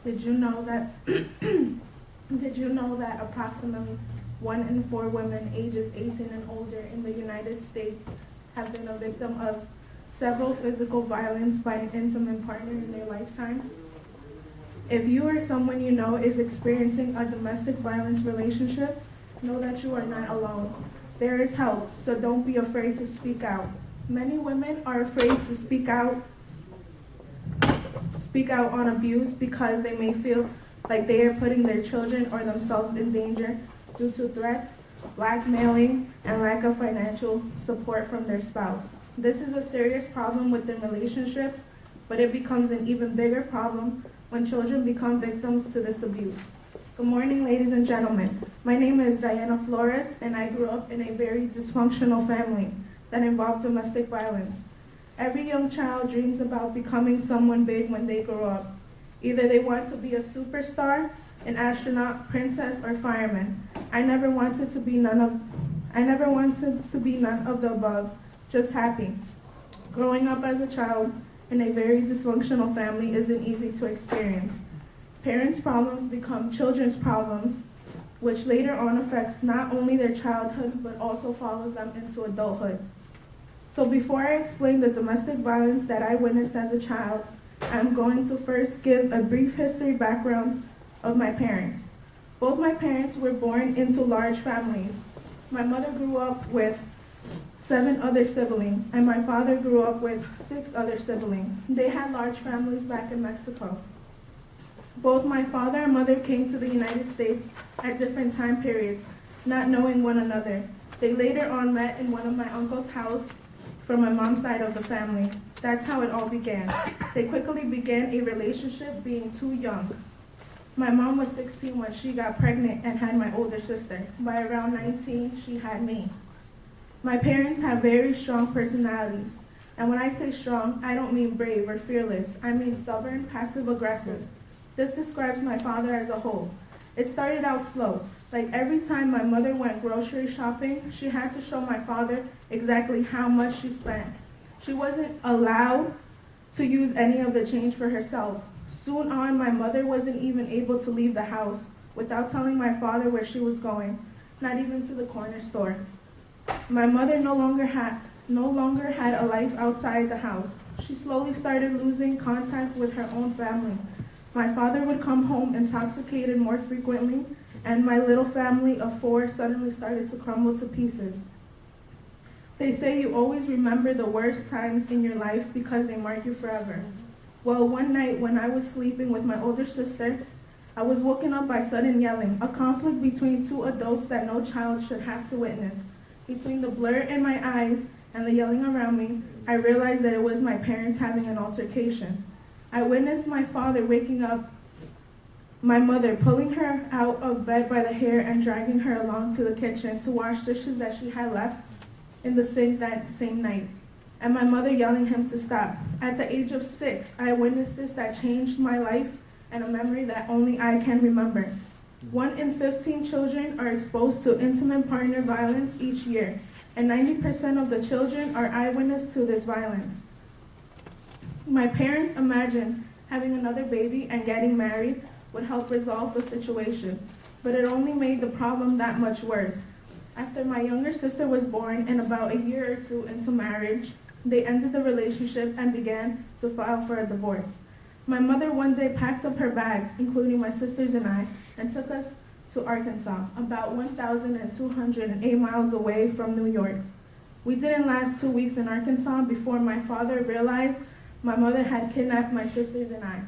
Did you know that did you know that approximately 1 in 4 women ages 18 and older in the United States have been a victim of several physical violence by an intimate partner in their lifetime? If you or someone you know is experiencing a domestic violence relationship, know that you are not alone. There is help, so don't be afraid to speak out. Many women are afraid to speak out on abuse because they may feel like they are putting their children or themselves in danger due to threats, blackmailing, and lack of financial support from their spouse. This is a serious problem within relationships, but it becomes an even bigger problem when children become victims to this abuse. Good morning, ladies and gentlemen. My name is Diana Flores, and I grew up in a very dysfunctional family that involved domestic violence. Every young child dreams about becoming someone big when they grow up. Either they want to be a superstar, an astronaut, princess, or fireman. I never wanted to be none of the above, just happy. Growing up as a child in a very dysfunctional family isn't easy to experience. Parents' problems become children's problems, which later on affects not only their childhood, but also follows them into adulthood. So before I explain the domestic violence that I witnessed as a child, I'm going to first give a brief history background of my parents. Both my parents were born into large families. My mother grew up with 7 other siblings, and my father grew up with 6 other siblings. They had large families back in Mexico. Both my father and mother came to the United States at different time periods, not knowing one another. They later on met in one of my uncle's house from my mom's side of the family. That's how it all began. They quickly began a relationship being too young. My mom was 16 when she got pregnant and had my older sister. By around 19, she had me. My parents have very strong personalities. And when I say strong, I don't mean brave or fearless. I mean stubborn, passive-aggressive. This describes my father as a whole. It started out slow. Like every time my mother went grocery shopping, she had to show my father exactly how much she spent. She wasn't allowed to use any of the change for herself. Soon on, my mother wasn't even able to leave the house without telling my father where she was going, not even to the corner store. My mother no longer had a life outside the house. She slowly started losing contact with her own family. My father would come home intoxicated more frequently, and my little family of 4 suddenly started to crumble to pieces. They say you always remember the worst times in your life because they mark you forever. Well, one night when I was sleeping with my older sister, I was woken up by sudden yelling, a conflict between 2 adults that no child should have to witness. Between the blur in my eyes and the yelling around me, I realized that it was my parents having an altercation. I witnessed my father waking up my mother, pulling her out of bed by the hair and dragging her along to the kitchen to wash dishes that she had left in the sink that same night, and my mother yelling him to stop. At the age of 6, I witnessed this that changed my life and a memory that only I can remember. 1 in 15 children are exposed to intimate partner violence each year, and 90% of the children are eyewitness to this violence. My parents imagined having another baby and getting married would help resolve the situation, but it only made the problem that much worse. After my younger sister was born and about a year or 2 into marriage, they ended the relationship and began to file for a divorce. My mother one day packed up her bags, including my sisters and I, and took us to Arkansas, about 1,208 miles away from New York. We didn't last 2 weeks in Arkansas before my father realized my mother had kidnapped my sisters and I.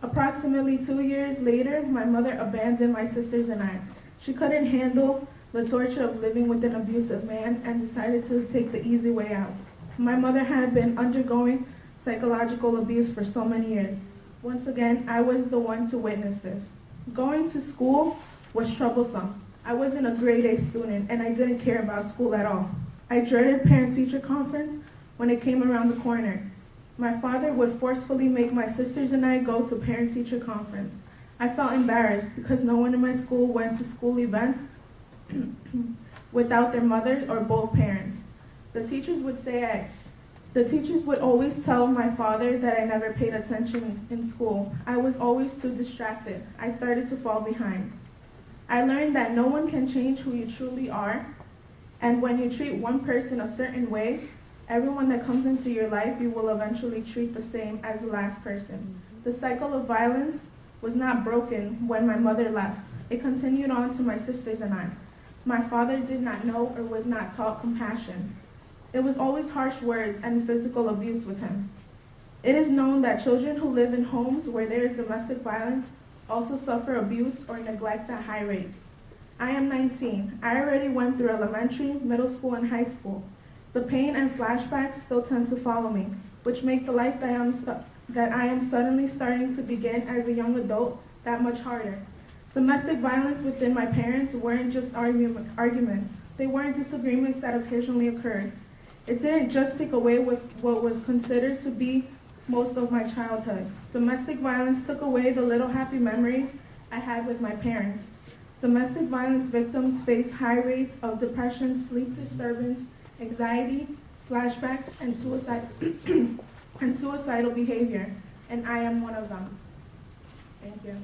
Approximately 2 years later, my mother abandoned my sisters and I. She couldn't handle the torture of living with an abusive man and decided to take the easy way out. My mother had been undergoing psychological abuse for so many years. Once again, I was the one to witness this. Going to school was troublesome. I wasn't a grade A student, and I didn't care about school at all. I dreaded parent-teacher conference when it came around the corner. My father would forcefully make my sisters and I go to parent-teacher conference. I felt embarrassed because no one in my school went to school events without their mother or both parents. The teachers would say The teachers would always tell my father that I never paid attention in school. I was always too distracted. I started to fall behind. I learned that no one can change who you truly are, and when you treat one person a certain way, everyone that comes into your life you will eventually treat the same as the last person. The cycle of violence was not broken when my mother left. It continued on to my sisters and I. My father did not know or was not taught compassion. It was always harsh words and physical abuse with him. It is known that children who live in homes where there is domestic violence also suffer abuse or neglect at high rates. I am 19. I already went through elementary, middle school, and high school. The pain and flashbacks still tend to follow me, which make the life that I am suddenly starting to begin as a young adult that much harder. Domestic violence within my parents weren't just arguments. They weren't disagreements that occasionally occurred. It didn't just take away what was considered to be most of my childhood. Domestic violence took away the little happy memories I had with my parents. Domestic violence victims face high rates of depression, sleep disturbance, anxiety, flashbacks, and suicidal behavior, and I am one of them. Thank you.